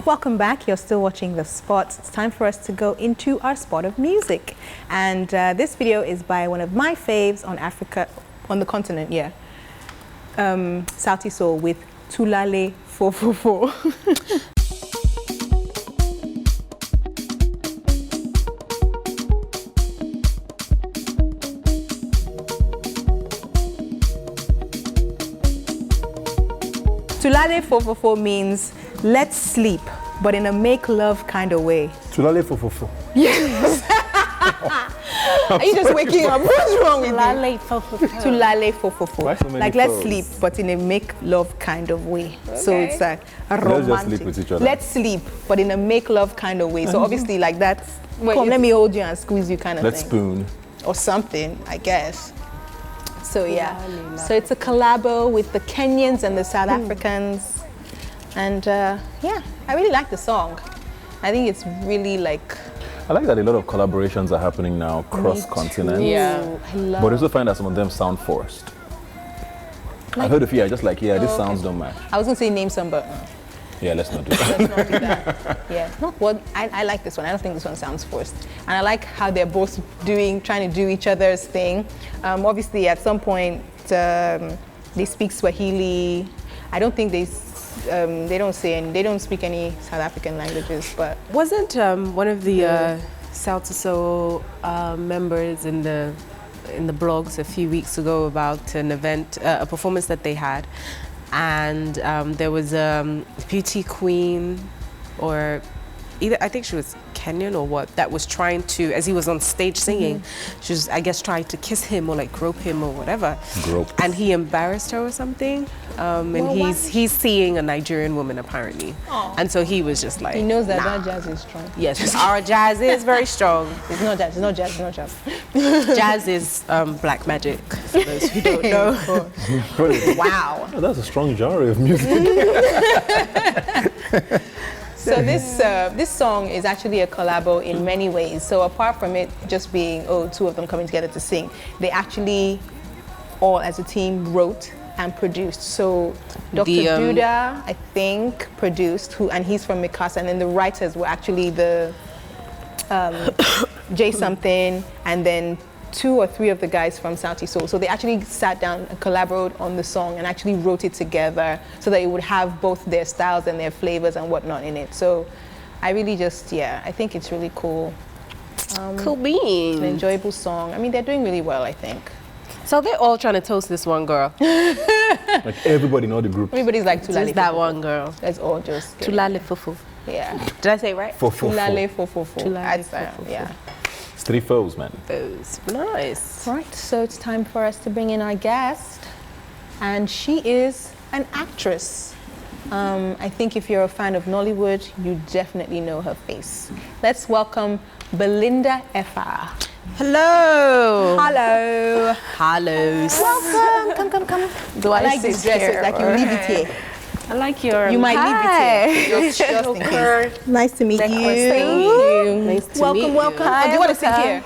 Welcome back. You're still watching The Spot. It's time for us to go into our spot of music. And this video is by one of my faves on Africa, on the continent, yeah. Sauti Sol with Tulale 444. Tulale 444 means let's sleep, but in a make love kind of way. Tulale 444. Yes. Are you just waking up? What's wrong with you? Tulale 444. Tulale 444. Why so many Like let's fours? sleep, but in a make love kind of way. Okay. So it's like a romantic. Let's just sleep with each other. Let's sleep, but in a make love kind of way. So obviously like that's, come let me hold you and squeeze you kind of Let's thing. spoon. Or something, I guess. So yeah, so it's a collabo with the Kenyans and the South Africans. And yeah, I really like the song. I think it's really like... I like that a lot of collaborations are happening now cross-continent. Yeah. I love But I also find that some of them sound forced. I heard a few, I just like, yeah, these sounds don't match. I was gonna say name some, but Yeah, let's not do that. let's not do that. Yeah, well, I like this one. I don't think this one sounds forced. And I like how they're both trying to do each other's thing. Obviously, at some point, they speak Swahili. I don't think they don't speak any South African languages, but Wasn't one of the Sauti Sol members in the blogs a few weeks ago about an event, a performance that they had, and there was a beauty queen, or either I think she was Kenyan or what, that was trying to, as he was on stage singing, she was, I guess, trying to kiss him or like grope him or whatever. Grope. And he embarrassed her or something. And he's seeing a Nigerian woman apparently. Aw. And so he was just like, he knows that nah. that jazz is strong. Yes, our jazz is very strong. It's not jazz, it's not jazz, it's not jazz. Jazz is black magic, for those who don't know. Wow. Oh, that's a strong genre of music. So this song is actually a collabo in many ways. So apart from it just being, two of them coming together to sing, they actually all as a team wrote and produced. So Dr. Duda, I think, produced, and he's from Mikasa, and then the writers were actually the J something, and then 2 or 3 of the guys from Sauti Sol. So they actually sat down and collaborated on the song and actually wrote it together so that it would have both their styles and their flavors and whatnot in it. So I really just, I think it's really cool. Cool beans. An enjoyable song. I mean, they're doing really well, I think. So they're all trying to toast this one girl. Like everybody in all the groups. Everybody's like Tulale. Just that one girl. Let's all just get it. Tulale fufu. Yeah. Did I say it right? Tulale 444. Tulale I'd say, 444. yeah. It's 3 foes, man. Those. Nice. Right, so it's time for us to bring in our guest. And she is an actress. I think if you're a fan of Nollywood, you definitely know her face. Let's welcome Belinda Effah. Hello. Hello. Hello. Welcome. Come. Do I like this dress, it's like you leave it here. I like your. You might leave it here. Just in case. Nice to meet you. Thank you. Nice to meet you. Welcome. Hi, Do you want to sit welcome. here?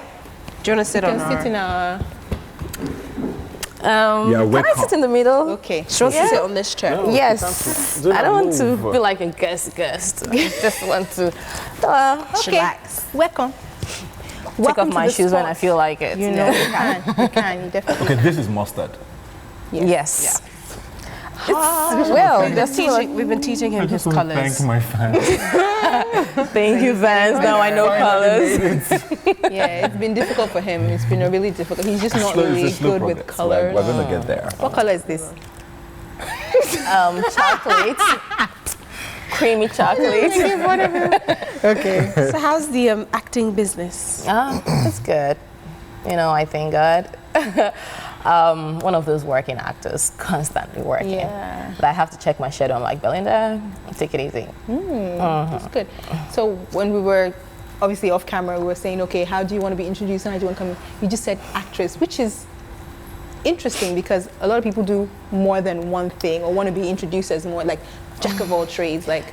Do you want to sit You on can sit her? in our... Yeah, Can I welcome. sit in the middle? Okay. She wants to sit on this chair. No, Yes. you can't I don't want to move. be like a guest. I just want to Okay. relax. Welcome. Take off my shoes when I feel like it. You know, you can. You definitely Okay, this is mustard. Yes. Well, there's too much. We've been teaching him his colors. my fans. Thank you, Vance. Now I know colors. Yeah, it's been difficult for him. It's been really difficult. He's just not really good with colors. We're gonna get there. What color is this? Chocolate. Creamy chocolate. Okay. So how's the acting business? It's good. You know, I thank God. One of those working actors, constantly working. Yeah. But I have to check my schedule. I'm like, Belinda, take it easy. That's good. So when we were obviously off camera, we were saying, okay, how do you want to be introduced and how do you want to come in? You just said actress, which is interesting because a lot of people do more than one thing or want to be introduced as more like jack of all trades. Like,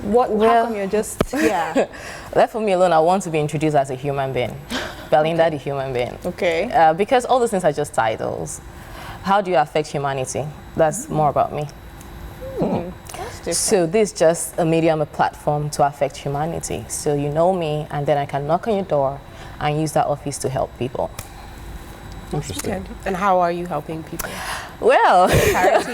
how come you're just, Left for me alone, I want to be introduced as a human being. Belinda, the human being. Okay. Because all those things are just titles. How do you affect humanity? That's more about me. That's different. So this is just a medium, a platform to affect humanity. So you know me, and then I can knock on your door and use that office to help people. Interesting. And how are you helping people? Well, Charity,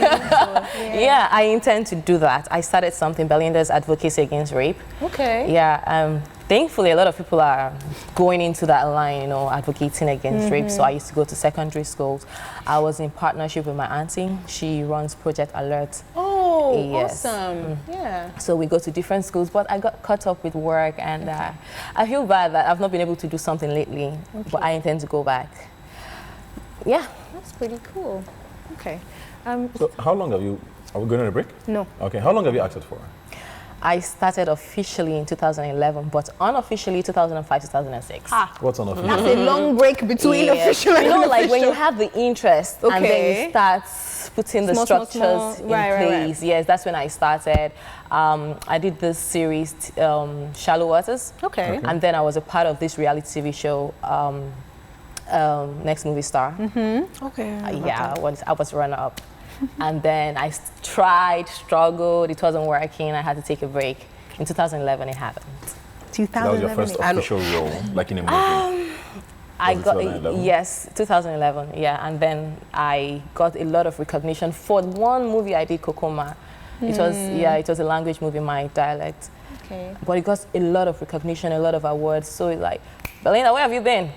yeah, I intend to do that. I started something, Belinda's Advocacy Against Rape. Okay. Yeah, thankfully a lot of people are going into that line, you know, advocating against rape. So I used to go to secondary schools. I was in partnership with my auntie. She runs Project Alert. Oh, Yes. awesome. Yeah. So we go to different schools, but I got caught up with work, and I feel bad that I've not been able to do something lately, but I intend to go back. Yeah. That's pretty cool. Okay. So how long are we going on a break? No. Okay, how long have you acted for? I started officially in 2011, but unofficially 2005, 2006. What's on official? That's a long break between Yes. official and You know, like when you unofficial. have the interest and then Okay. you start putting the Small, structures in right, place. Yes, that's when I started. I did this series, Shallow Waters. Okay. And then I was a part of this reality TV show, Next Movie Star. Okay. Yeah, I was runner-up. And then I tried, struggled, it wasn't working, I had to take a break. In 2011, it happened. That was your first official role, like in a movie? I Was it got 2011? yes, 2011. Yeah, and then I got a lot of recognition for one movie I did, Kokoma. It was it was a language movie, my dialect. Okay. But it got a lot of recognition, a lot of awards. So it's like, Belinda, where have you been?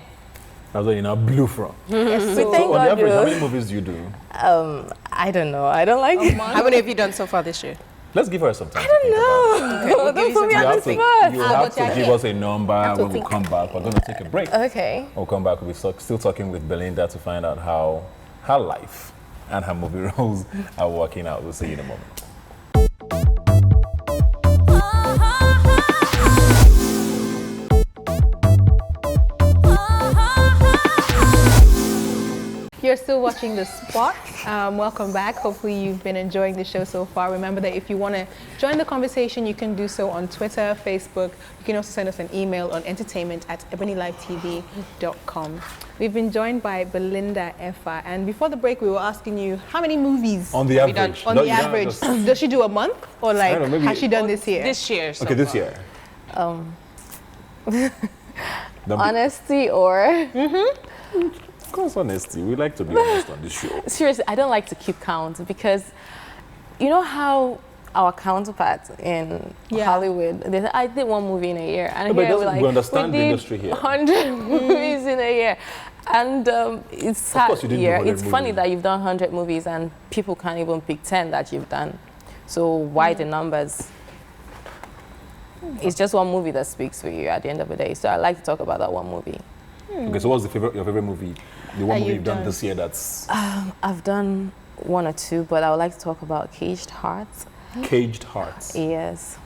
That's where you now blew from. Yes, We so thank So on the God, average, how you. many movies do you do? I don't know. I don't like it. How many have you done so far this year? Let's give her some time. No, don't put me on the You spot. have to but give yeah. us a number to when we think. come back. We're going to take a break. Okay. We'll come back. We'll be still talking with Belinda to find out how her life and her movie roles are working out. We'll see you in a moment. You're still watching The Spot. Welcome back. Hopefully you've been enjoying the show so far. Remember that if you want to join the conversation, you can do so on Twitter, Facebook. You can also send us an email on entertainment@EbonyLife TV.com. We've been joined by Belinda Effah, and before the break we were asking you how many movies On the Have you done- average. on No, the you don't average just- does she do a month, or like don't know, maybe- has she done this year? This year. So Okay, this far. year. Don't be- Honesty or Of course, honesty. We like to be honest on this show. seriously, I don't like to keep count because you know how our counterparts in Yeah. Hollywood, they say, I did one movie in a year, and No, but here it we're doesn't- like, we understand the did industry here. 100 movies in a year, and it's sad course you didn't do here. 100 It's funny movies. that you've done 100 movies and people can't even pick 10 that you've done. So why the numbers? It's just one movie that speaks for you at the end of the day. So I like to talk about that one movie. Okay, so what's your favorite movie? The one That movie you've you've done done. this year that's I've done one or two, but I would like to talk about Caged Hearts. Caged Hearts. Yes.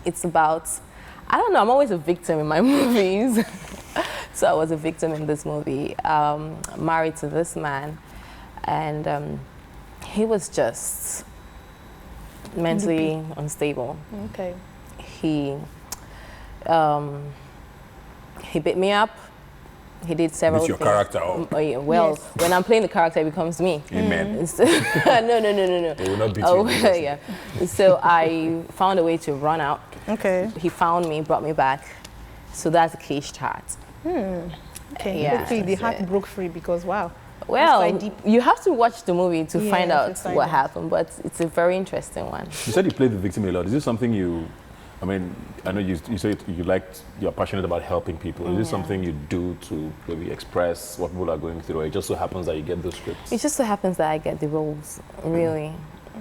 It's about, I don't know, I'm always a victim in my movies. So I was a victim in this movie, married to this man, and he was just mentally unstable. Okay. He beat me up. He did several Beat your things. character up. Oh, yeah. Well, Yes. when I'm playing the character, it becomes me. Amen. No. They will not beat Oh, you. yeah. So I found a way to run out. Okay. He found me, brought me back. So that's Caged Heart. Okay. Yeah, Hopefully the that's heart it. broke free, because wow. Well, quite deep. you have to watch the movie to Yeah, find to out find what out. happened, but it's a very interesting one. You said you played the victim a lot. Is this something I know you said you're passionate about helping people. Is this Yeah. something you do to maybe express what people are going through, or it just so happens that you get those scripts? It just so happens that I get the roles, really.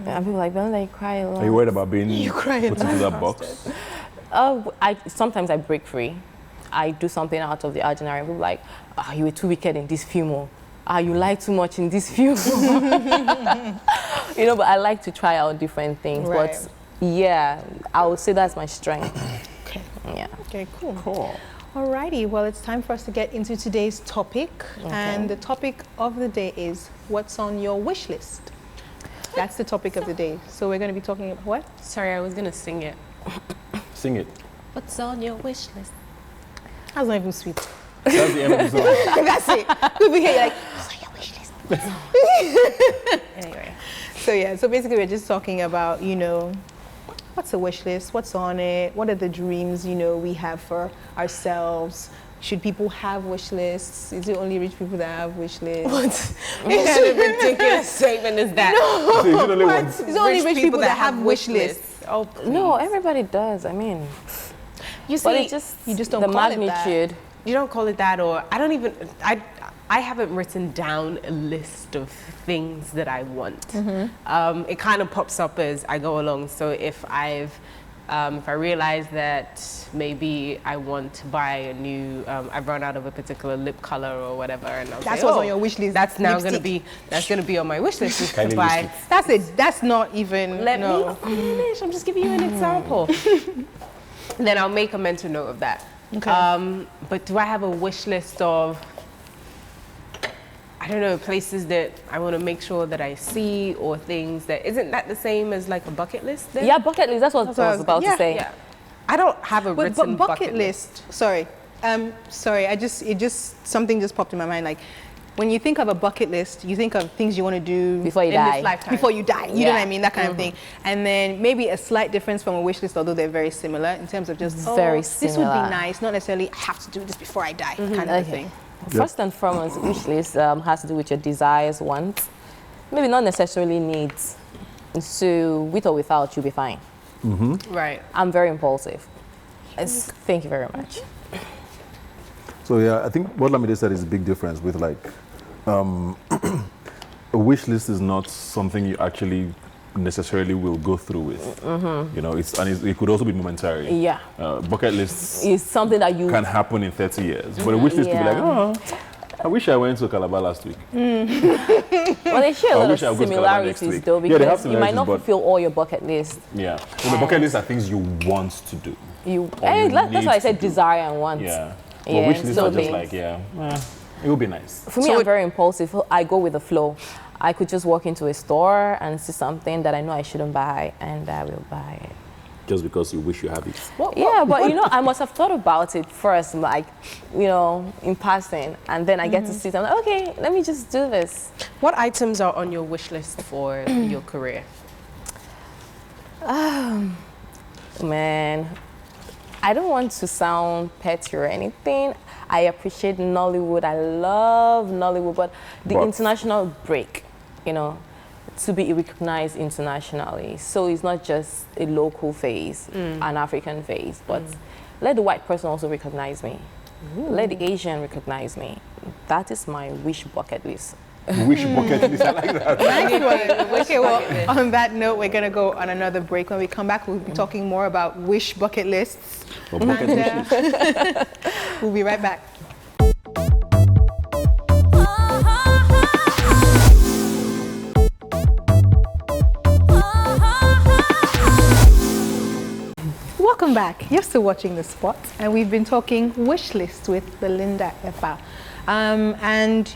And people are like, Belinda, you cry a lot. Are you worried about being You cry a put into that box? Sometimes I break free. I do something out of the ordinary. People are like, you were too wicked in this film. Or, you lie too much in this film. But I like to try out different things. Right. But yeah, I would say that's my strength. Okay. Yeah. Okay, cool. Cool. Alrighty, well, it's time for us to get into today's topic. And the topic of the day is what's on your wish list. That's the topic of the day. So we're going to be talking about what? Sorry, I was gonna sing it. Sing it. What's on your wish list? That's not even sweet. That's the end of the song. That's it. People hear you like, what's on your wish list? Anyway, so yeah, so basically we're just talking about, you know, what's a wish list, what's on it, what are the dreams, you know, we have for ourselves. Should people have wish lists? Is it only rich people that have wish lists? What kind of ridiculous statement is that? No, So it's only one- it's only rich people that have wish lists. Oh, please. No, everybody does. I mean, You see, but it just you just don't the call it that. magnitude. you don't call it that, or I don't even. I haven't written down a list of things that I want. It kind of pops up as I go along. So if I realize that maybe I want to buy a new, I've run out of a particular lip color or whatever, and I'll That's say, what's oh, on your wish list. That's now going to Lipstick. be on my wish list is to Kylie buy. lipstick. That's it. That's not even. Let no. me finish. I'm just giving you an example. Then I'll make a mental note of that. Okay. But do I have a wish list of, I don't know, places that I want to make sure that I see, or things that, isn't that the same as like a bucket list then? Yeah, bucket list. That's what I was about yeah, to say. Yeah. I don't have a But written bucket list. Sorry, something just popped in my mind. Like, when you think of a bucket list, you think of things you want to do Before you in die. this lifetime. before you die. You know Yeah. what I mean? That kind of thing. And then maybe a slight difference from a wish list, although they're very similar in terms of just Very this would similar. be nice. Not necessarily I have to do this before I die kind of a thing. First and foremost, wish list has to do with your desires, wants, maybe not necessarily needs. So with or without, you'll be fine. Right. I'm very impulsive. Thank you very much. So yeah, I think what Lamide said is a big difference with like, a wish list is not something you actually necessarily will go through with. You know, it could also be momentary. Yeah. Bucket lists It's something that you can happen in 30 years, but a wish list could be like, oh, I wish I went to Calabar last week. Well, they share a I lot wish I of would go to Calabar next similarities week. though, Yeah, they have because you might not similarities, but- fulfill all your bucket list. Yeah. Well, the bucket lists are things you want to do. That's need why I to said do. desire and want. Yeah. Yeah, But wish lists so are just things. like, it would be nice. For me, I'm very impulsive. I go with the flow. I could just walk into a store and see something that I know I shouldn't buy, and I will buy it. Just because you wish you have it. Yeah, but you know, I must have thought about it first, like, you know, in passing, and then I get to see it. I'm like, okay, let me just do this. What items are on your wish list for your career? Man, I don't want to sound petty or anything. I appreciate Nollywood. I love Nollywood, but the But- international break, you know, to be recognized internationally. So it's not just a local face, an African face, but let the white person also recognize me. Let the Asian recognize me. That is my wish bucket list. Wish bucket list, I like that. Nice one. Okay, well, on that note, we're going to go on another break. When we come back, we'll be talking more about wish bucket lists. Or bucket wish list. We'll be right back. Welcome back. You're still watching The Spot, and we've been talking wish lists with Belinda Effah. And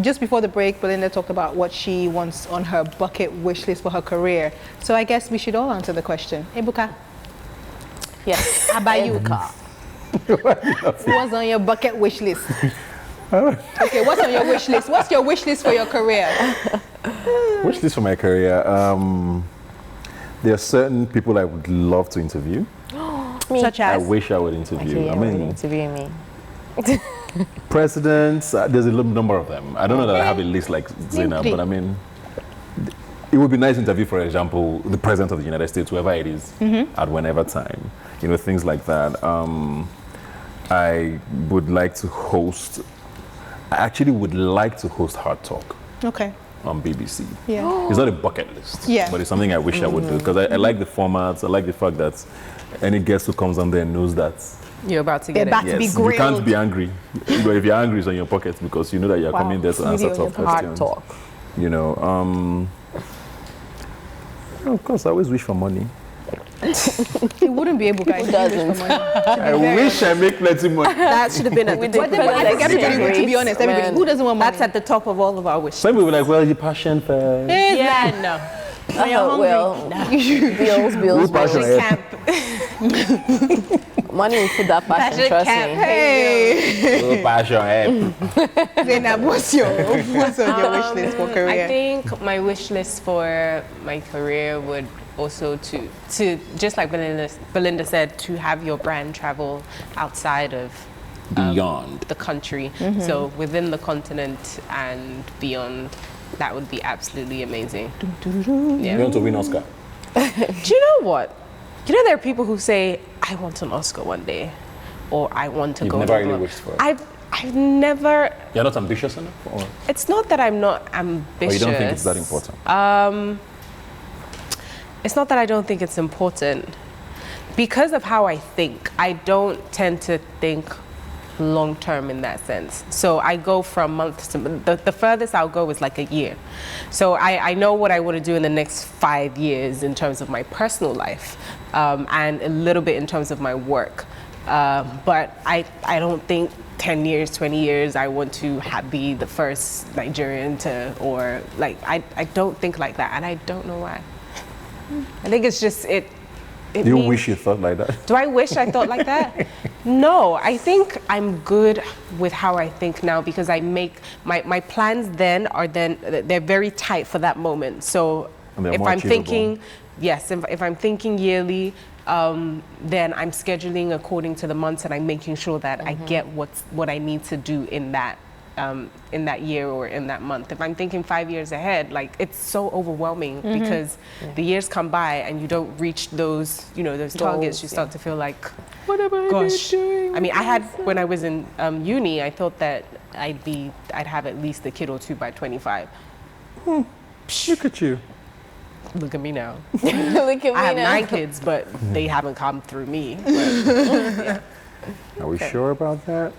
just before the break, Belinda talked about what she wants on her bucket wish list for her career. So I guess we should all answer the question. Ebuka, Yes. how about you? What's on your bucket wish list? Okay, what's on your wish list? What's your wish list for your career? Wish list for my career. There are certain people I would love to interview. Such I as? wish I would interview. Okay, I you're mean, interviewing me. presidents, there's a number of them. I don't know that I have a list like Zena, three. but I mean, it would be nice to interview, for example, the President of the United States, whoever it is, at whenever time. You know, things like that. I would like to host, I actually would like to host Hard Talk Okay. on BBC. Yeah. It's not a bucket list, Yeah. but it's something I wish I would do, because I like the format. I like the fact that any guest who comes on there knows that You're about to They're get back it. to be yes, you can't grilled. be angry. But if you're angry, it's on your pocket, because you know that you're Wow. coming there to answer Really tough on Hard questions. talk. You know, of course, I always wish for money. You wouldn't be able, guys. Who doesn't? I wish I make plenty money. That should have been at the top. But then, I think everybody would, to be honest, everybody, Man. who doesn't want money? That's at the top of all of our wishes. Some people are like, well, you're passion first. Yeah, no. When you're hungry. Well, bills, Who's bills. passionate? Camp. Money will put that passion, trust me. Hey, Oh, passion, Zainab, what's on your wish list for career? I think my wish list for my career would also to just like Belinda said, to have your brand travel outside of beyond the country. So within the continent and beyond, that would be absolutely amazing. You want to win Oscar? Do you know what? You know, there are people who say, I want an Oscar one day, or I want to You've go never to really World." wished for it? I've never. You're not ambitious enough? Or It's not that I'm not ambitious. you don't think it's that important? It's not that I don't think it's important. Because of how I think, I don't tend to think long term in that sense. So I go from month to month. The furthest I'll go is like a year. So I know what I want to do in the next 5 years in terms of my personal life, and a little bit in terms of my work. But I don't think 10 years, 20 years, I want to be the first Nigerian to, or like, I don't think like that, and I don't know why. I think it's just, it Do you means- wish you thought like that? Do I wish I thought like that? No, I think I'm good with how I think now, because I make my plans they're very tight for that moment. So And they're if more I'm achievable. thinking, yes, if I'm thinking yearly, then I'm scheduling according to the months, and I'm making sure that I get what I need to do in that year or in that month. If I'm thinking 5 years ahead, like, it's so overwhelming because the years come by and you don't reach those, those targets. You start to feel like, What am I gosh. I mean, I had, when I was in uni, I thought that I'd have at least a kid or two by 25. Look at you. Look at me now. Look at me I have now. 9 kids, but they haven't come through me. But, Are we sure about that?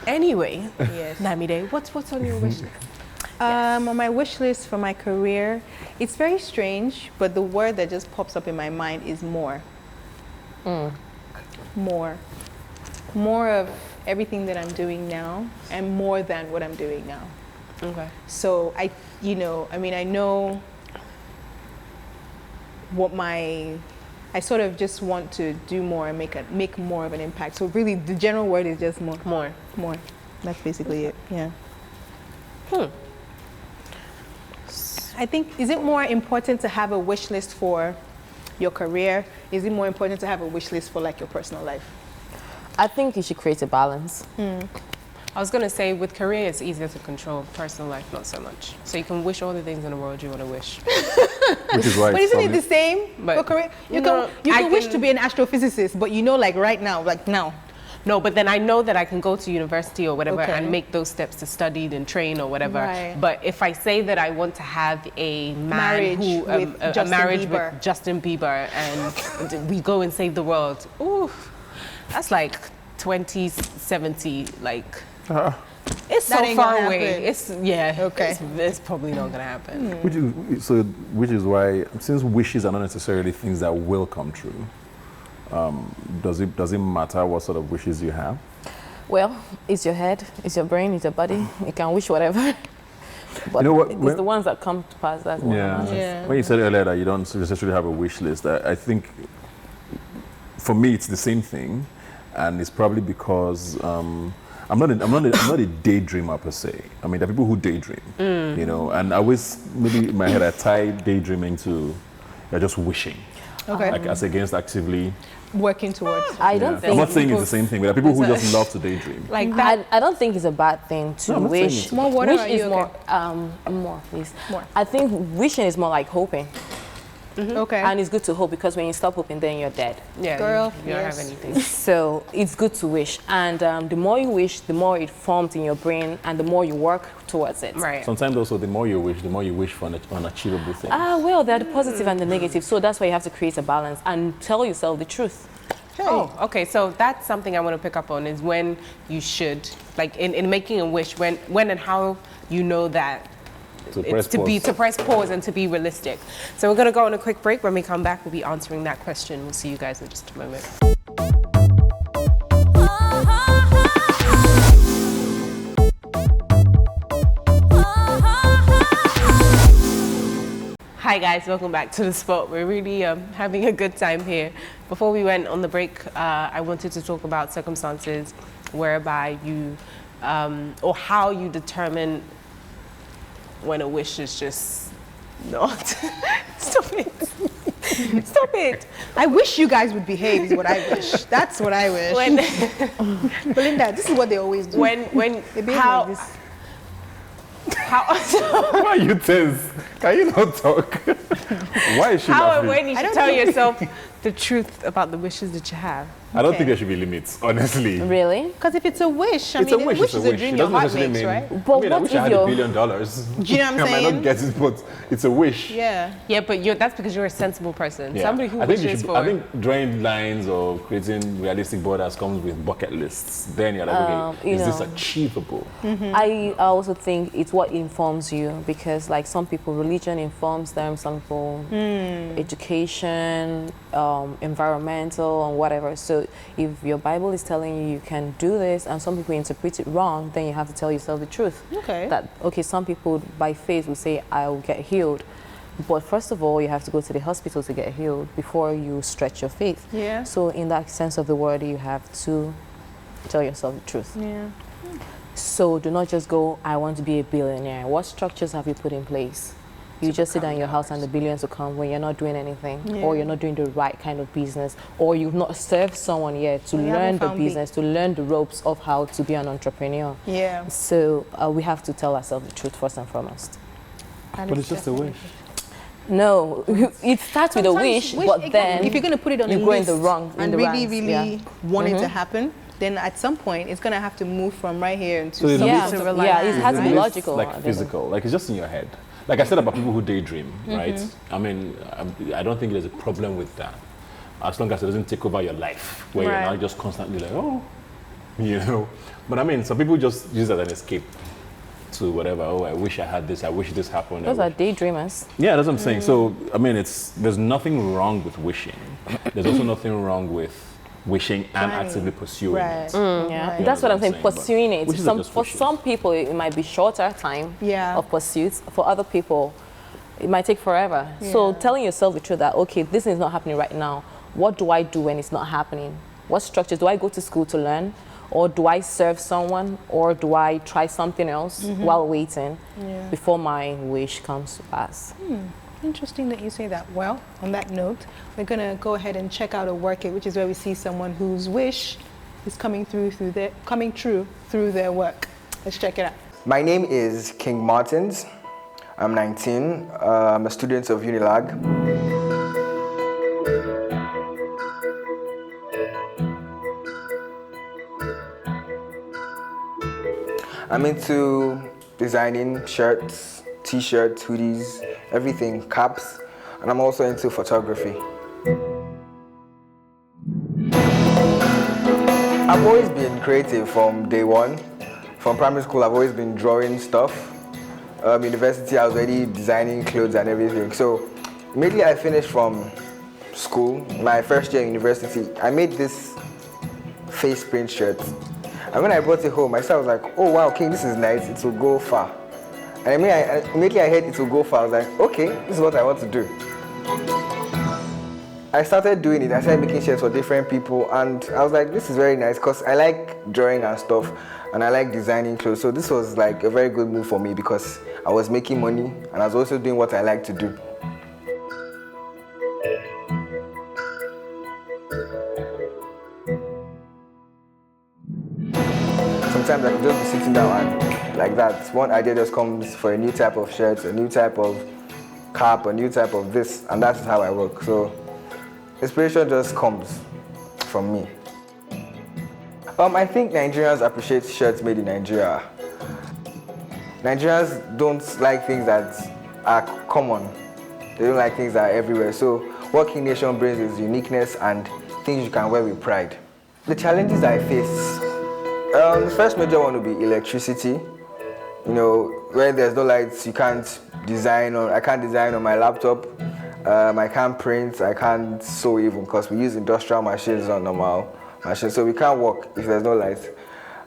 anyway, Yes. Namide, what's on your wish list? On my wish list for my career, it's very strange, but the word that just pops up in my mind is more. More of everything that I'm doing now, and more than what I'm doing now. Okay. So I know what I sort of just want to do more and make more of an impact. So really, the general word is just more. That's basically it. Yeah. I think, is it more important to have a wish list for your career? Is it more important to have a wish list for like your personal life? I think you should create a balance. I was going to say, with career, it's easier to control. Personal life, not so much. So you can wish all the things in the world you want to wish. Which is why But it's isn't it probably- the same But for career? You no, can wish to be an astrophysicist, but like right now, like now. No, but then I know that I can go to university or whatever Okay. and make those steps to study and train or whatever. Right. But if I say that I want to have a Marriage with a Justin marriage Bieber. with Justin Bieber, and we go and save the world, ooh, that's like 2070, like. It's That so ain't far gonna away. happen. Okay. It's probably not gonna happen. Which is why, since wishes are not necessarily things that will come true, does it matter what sort of wishes you have? Well, it's your head, it's your brain, it's your body. You can wish whatever. But You know what, it's the ones that come to pass that's what matters. Yeah. When you said earlier that you don't necessarily have a wish list, I think for me it's the same thing, and it's probably because I'm not a daydreamer per se. I mean, there are people who daydream, and I always, maybe in my head I tie daydreaming to you're just wishing, Okay. like as against actively. Working towards. I don't I'm think not saying it's the same thing, but there are people who just love to daydream. Like that. I don't think it's a bad thing to No, I'm not saying wish. it's a More water, Wish are is you more, more please. More. I think wishing is more like hoping, Okay. and it's good to hope because when you stop hoping, then you're dead. Yeah, Girl, you don't yes. have anything. So it's good to wish, and the more you wish, the more it forms in your brain, and the more you work towards it. Right. Sometimes also the more you wish for an unachievable thing. Well, there are the positive and the negative, so that's why you have to create a balance and tell yourself the truth. Oh, okay. So that's something I want to pick up on, is when you should, like in making a wish, when and how you know that it's to press pause and to be realistic. So we're going to go on a quick break. When we come back, we'll be answering that question. We'll see you guys in just a moment. Hi guys, welcome back to The Spot. We're really having a good time here. Before we went on the break, I wanted to talk about circumstances whereby you, or how you determine when a wish is just not. Stop it. Stop it. I wish you guys would behave is what I wish. That's what I wish. Belinda, this is what they always do. When They behave how, like this. Why are you tense? Can you not talk? Why is she how laughing? and when you I should don't tell know. yourself the truth about the wishes that you have. I don't Okay. think there should be limits, honestly. Really? Because if it's a wish, I It's mean, a wish, wish it's a is a wish. dream It your doesn't heart necessarily makes, mean, right? But I mean, I what wish if I had you're- $1 billion. Do you know what I'm I might saying? not get it, but it's a wish. Yeah. Yeah, but that's because you're a sensible person. Yeah. Somebody who I think you wishes should, for. I think drawing lines or creating realistic borders comes with bucket lists. Then you're like, okay, you is this know. achievable? I also think it's what informs you, because like some people, religion informs them, some people education, environmental and whatever. So if your Bible is telling you you can do this and some people interpret it wrong, then you have to tell yourself the truth. Okay. That, okay, some people by faith will say, I will get healed. But first of all, you have to go to the hospital to get healed before you stretch your faith. Yeah. So in that sense of the word, you have to tell yourself the truth. Yeah. So do not just go, I want to be a billionaire. What structures have you put in place? You just sit down in your house and the billions will come when you're not doing anything, or you're not doing the right kind of business, or you've not served someone yet to You learn haven't the found business, to learn the ropes of how to be an entrepreneur. Yeah. So we have to tell ourselves the truth first and foremost. And But it's just a wish. No, it starts with a Sometimes wish, but exactly. then if you're going to put it on you a go in list the wrong, in and the really, ranks, really yeah. want it to happen, then at some point it's going to have to move from right here into So the some list- sort of Yeah, it has to be It's logical. like physical, like it's just in your head. Like I said about people who daydream, right? I mean, I don't think there's a problem with that, as long as it doesn't take over your life, where Right. you're not just constantly like, oh, you know. But I mean, some people just use it as an escape to whatever. Oh, I wish I had this. I wish this happened. I Those are wish- daydreamers. Yeah, that's what I'm saying. So I mean, there's nothing wrong with wishing. There's also nothing wrong with wishing and Right. actively pursuing Right. it. Yeah, Right. that's what I'm saying. But Pursuing it. wishes are Some, just for wishes. some people, it might be shorter time Yeah. of pursuits. For other people, it might take forever. So telling yourself the truth that, okay, this is not happening right now. What do I do when it's not happening? What structures? Do I go to school to learn? Or do I serve someone? Or do I try something else while waiting before my wish comes to pass? Interesting that you say that. Well, on that note, we're going to go ahead and check out a work it, which is where we see someone whose wish is coming true through their work. Let's check it out. My name is King Martins. I'm 19. I'm a student of Unilag. I'm into designing shirts, t-shirts, hoodies, everything, caps, and I'm also into photography. I've always been creative from day one. From primary school, I've always been drawing stuff. University, I was already designing clothes and everything. So immediately I finished from school, my first year in university, I made this face print shirt. And when I brought it home, I was like, oh wow, King, this is nice, it will go far. And immediately I heard it will go far, I was like, okay, this is what I want to do. I started doing it, I started making shirts for different people, and I was like, this is very nice, because I like drawing and stuff, and I like designing clothes, so this was like a very good move for me, because I was making money, and I was also doing what I like to do. Sometimes I could just be sitting down and like that, one idea just comes for a new type of shirt, a new type of cap, a new type of this, and that's how I work. So inspiration just comes from me. I think Nigerians appreciate shirts made in Nigeria. Nigerians don't like things that are common. They don't like things that are everywhere. So what King Nation brings is uniqueness and things you can wear with pride. The challenges I face, the first major one will be electricity. You know, when there's no lights, you can't design on. I can't design on my laptop. I can't print. I can't sew even because we use industrial machines on normal machines, so we can't work if there's no light.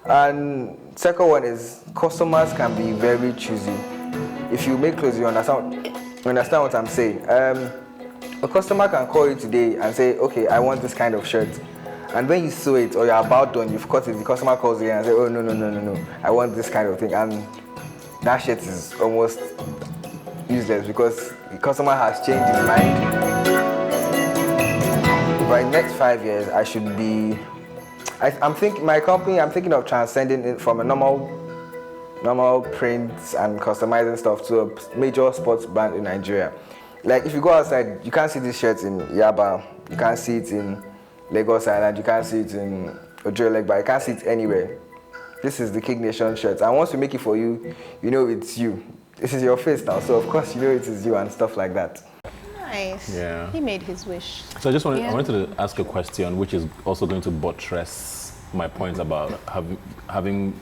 And second one is customers can be very choosy. If you make clothes, you understand. Understand what I'm saying? A customer can call you today and say, okay, I want this kind of shirt. And when you sew it or you're about done, you've cut it, the customer calls you and say, oh, no, I want this kind of thing. And that shirt is almost useless because the customer has changed his mind. By the next 5 years, I should be, I'm thinking of transcending it from a normal prints and customizing stuff to a major sports brand in Nigeria. Like if you go outside, you can't see these shirts in Yaba, you can't see it in Lagos Island, you can't see it in Ojo-Legba, you can't see it anywhere. This is the King Nation shirt. And once we make it for you, you know it's you. This is your face now, so of course you know it is you and stuff like that. Nice. Yeah. He made his wish. So I wanted to ask a question which is also going to buttress my points about having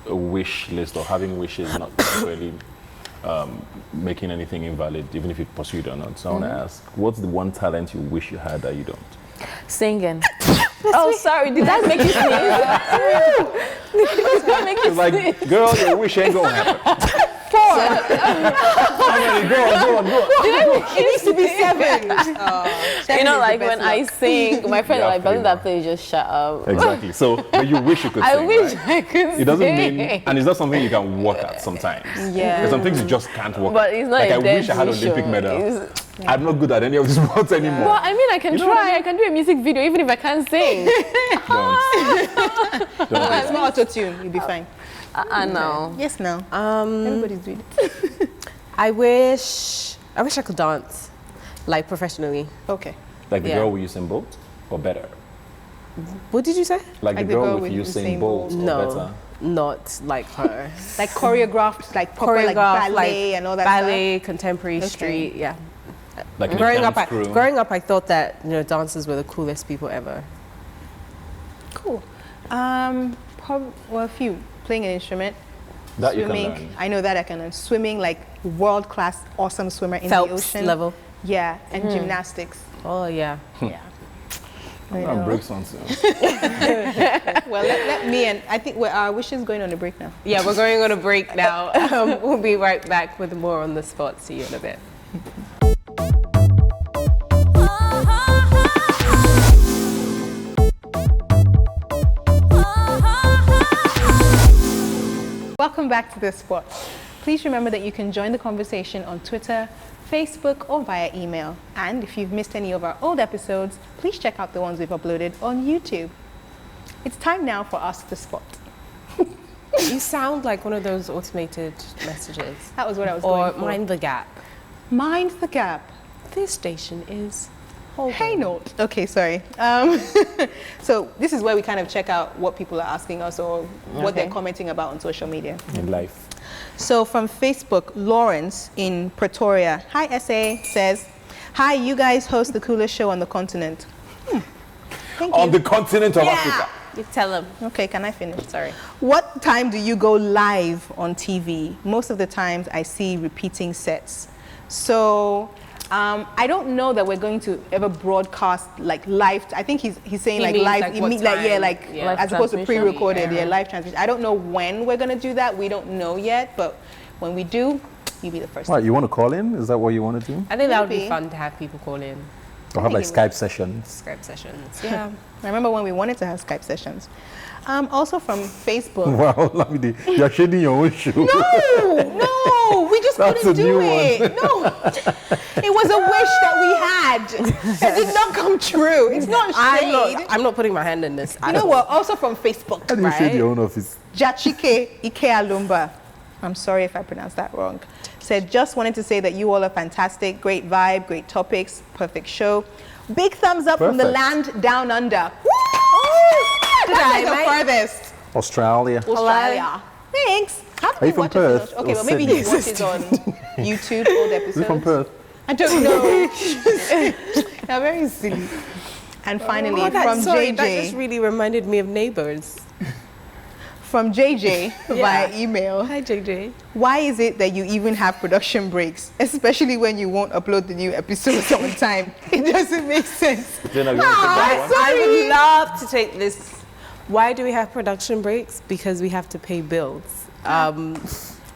a wish list or having wishes not necessarily making anything invalid, even if you pursue it or not. So I want to ask, what's the one talent you wish you had that you don't? Singing. Oh, sorry. Did that make you sneeze? Did that make you sneeze? Like, girl, your wish ain't gonna happen. 4. How many? Go on. It needs to be 7. You know, like when I sing, my friend like Belinda, please just shut up. Exactly. So, but you wish you could sing, I wish right? I could It doesn't sing. mean, and it's not something you can work at sometimes. Yeah. There's some things you just can't work But at. it's not like a I wish I had an dead Olympic mission. medal. I'm not good at any of these sports anymore. Well, I mean, I can try. I can do a music video even if I can't sing. Don't. It's not auto-tune. You'll be fine. No. Yes, now. Everybody's doing it. I wish I could dance, like professionally. Okay. Like the Yeah. girl with Usain Bolt, or better? What did you say? Like the girl with Usain Bolt, or No, better? not like her. Like choreographed, like proper, like ballet and all that ballet, contemporary street, yeah. Like in a Growing dance crew? up, I thought that dancers were the coolest people ever. stuff. Cool. Well, a few. Playing an instrument. That you Swimming. can learn. I know that I can learn. Swimming, like world-class, awesome swimmer in the Phelps ocean. level. Yeah, and gymnastics. Oh yeah. Yeah. I I'll know. break something. Well, let me and I think our wishes going on a break now. Yeah, we're going on a break now. We'll be right back with more on the spot. See you in a bit. Welcome back to The Spot. Please remember that you can join the conversation on Twitter, Facebook, or via email. And if you've missed any of our old episodes, please check out the ones we've uploaded on YouTube. It's time now for Ask the Spot. You sound like one of those automated messages. That was what I was Or going for. mind the gap. Mind the gap. This station is. Hey, note. Okay, sorry. So this is where we kind of check out what people are asking us or what they're commenting about on social media. In life. So from Facebook, Lawrence in Pretoria, hi SA, says, hi, you guys host the coolest show on the continent. Thank you. On the continent of Africa. You tell them. Okay, can I finish? Sorry. What time do you go live on TV? Most of the times I see repeating sets. So I don't know that we're going to ever broadcast like live. I think he's saying He like means, live, like, what like time? like Yeah. as opposed to Live pre-recorded, transmission? live transmission. I don't know when we're going to do that. We don't know yet, but when we do, you'll be the first. What, you want to call in? Is that what you want to do? I think that would Maybe. be fun to have people call in. Or have like think it Skype sessions? Skype sessions. Yeah, I remember when we wanted to have Skype sessions. Also from Facebook. Wow, Lamidi, you're shading your own shoe. No, we just That's couldn't a do new it. No, it was a wish that we had. It did not come true. It's not shade. I'm not putting my hand in this. You know what? Also from Facebook, How do you shade your own office? Jachike Ikealumba. I'm sorry if I pronounced that wrong. Said, just wanted to say that you all are fantastic. Great vibe, great topics, perfect show. Big thumbs up from the Perfect. land down under. Woo! That's like the farthest. Australia. Australia. Thanks. How do Are you we from watch it in Perth Aus- Okay, or well maybe he Sydney? watches on YouTube old episodes. Is it from Perth? I don't know. They're very silly. And finally, from That just JJ, really reminded me of Neighbours. from JJ via email. Hi, JJ. Why is it that you even have production breaks, especially when you won't upload the new episodes on time? It doesn't make sense. Then you want to take that one? I would love to take this. Why do we have production breaks? Because we have to pay bills.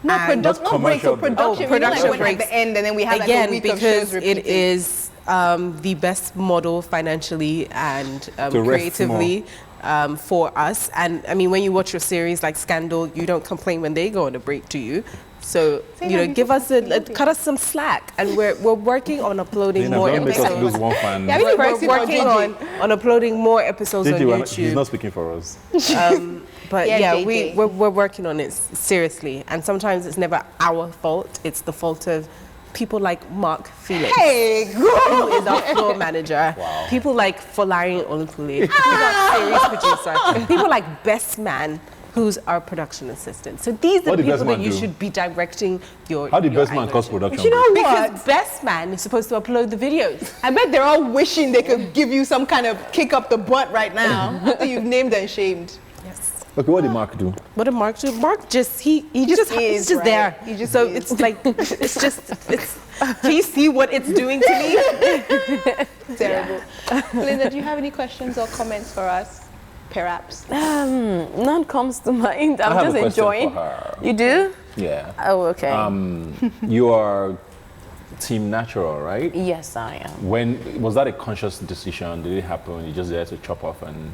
No, And- not breaks, so commercial breaks. production. Production You know, like when at breaks. the end, and then we have Again, like a week of because shows it repeating. is the best model financially and To rest creatively for us. And I mean, when you watch your series like Scandal, you don't complain when they go on a break, do you? So, you know, give us cut us some slack. And we're working on uploading more don't make us lose episodes. one fan. Yeah, really We're working on uploading more episodes on Gigi, YouTube. he's not speaking for us. But Yeah, yeah, JJ. we're working on it seriously. And sometimes it's never our fault. It's the fault of people like Mark Felix, Hey, who is our floor manager. Wow. People like Folarin Olukule, who's our series producer. People like Best Man, who's our production assistant. So these are What the did Best people that Man you do? should be directing your How did your Best Man island cost to. production? you know Because what? Best Man is supposed to upload the videos. I bet they're all wishing they could give you some kind of kick up the butt right now after you've named and shamed. Okay, what did Mark do? What did Mark do? Mark just he's is, he's just right? there. He just so is. it's like it's. Can you see what it's doing to me? Terrible. Belinda, do you have any questions or comments for us? Perhaps. None comes to mind. I I'm have just a question enjoying. for her. You do? Yeah. Oh, okay. You are Team Natural, right? Yes, I am. When was that a conscious decision? Did it happen? You just there to chop off, and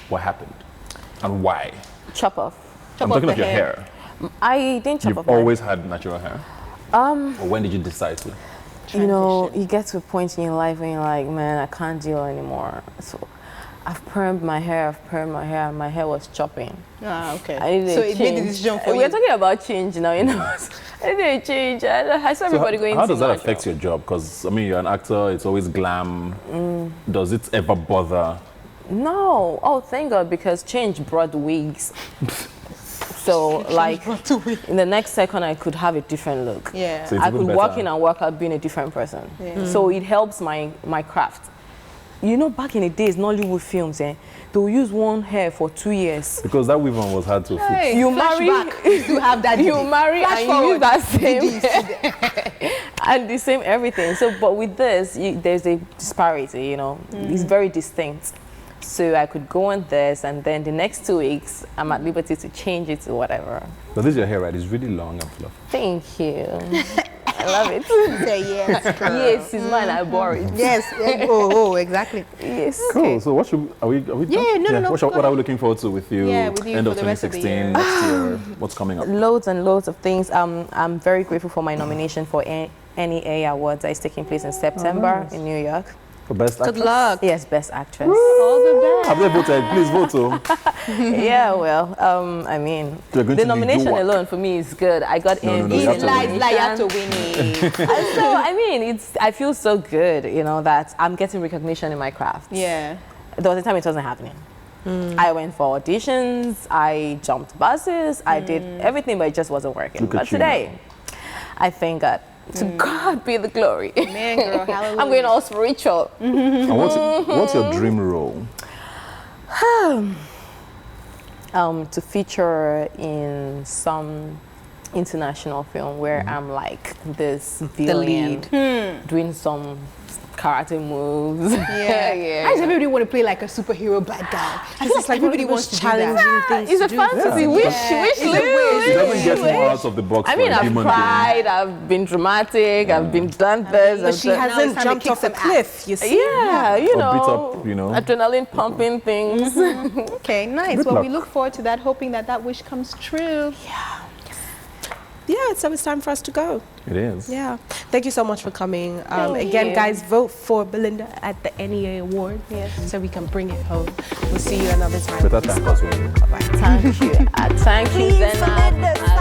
what happened, and why? Chop off. I'm off talking the of your hair. hair. I didn't chop You've off my always had natural hair. Or when did you decide to? You know, you get to a point in your life when you're like, man, I can't deal anymore. So I've permed my hair, and my hair was chopping. Ah, okay. I needed So a it made the change. decision for We're you. talking about change now, you know. I needed a change. I saw everybody going how to does that natural. affect your job? Because I mean, you're an actor. It's always glam. Does it ever bother? No. Oh, thank God, because change brought wigs. So, like, in the next second, I could have a different look. Yeah. So it's I even could walk better. in and work out being a different person. Yeah. So it helps my craft. You know, back in the days, Nollywood films, they'll use one hair for 2 years. Because that weave-on was hard to fix. Hey, You marry- flashback. You still have that. You marry Flash and you forward. use that same hair and the same everything. So, but with this, there's a disparity, you know. It's very distinct. So I could go on this, and then the next 2 weeks, I'm at liberty to change it to whatever. But this is your hair, right? It's really long and fluffy. Thank you. I love it. Say yes. Yes, it's mine. I bought it. Yes. Oh, exactly. Yes. Cool. So what should are we? Yeah, no. What are we looking forward to with you? Yeah, with you End for of the rest of the 2016, year. next year. What's coming up? Loads and loads of things. I'm very grateful for my nomination for NEA Awards that is taking place in September in New York. For best actress. Good luck. Yes, Best Actress. All the best. Have they voted? Please vote. Oh. Yeah, well, I mean, You're going the to need nomination work. alone for me is good. I got in. no, you have to Lies, win. lie, you have to win it. So I mean, I feel so good, you know, that I'm getting recognition in my craft. Yeah. There was a time it wasn't happening. I went for auditions, I jumped buses, I did everything, but it just wasn't working. Look at But you today, I thank God. To God be the glory. Man, girl, hallelujah. I'm going all spiritual. And what's your dream role? To feature in some international film where I'm like this villain doing some karate moves. Yeah. I just everybody want to play like a superhero bad guy. I feel like everybody wants to challenging do that. things It's to a do. fantasy. Yeah. Wish It's a wish. It doesn't get more out of the box I mean, for a I've human cried, I've been dramatic, I've been done this. but I've she done- has- Now it's Hasn't time to jumped kick off a some cliff, you see? yeah, you Or know, beat up, you know. adrenaline pumping things. Okay, nice. Good Well, luck. we look forward to that, hoping that wish comes true. Yeah, so it's time for us to go. It is. Yeah. Thank you so much for coming. Thank Again, you. guys, vote for Belinda at the NEA Award so we can bring it home. We'll see you another time. Better thank us when you. Bye-bye. Thank you. Thank you, Zena.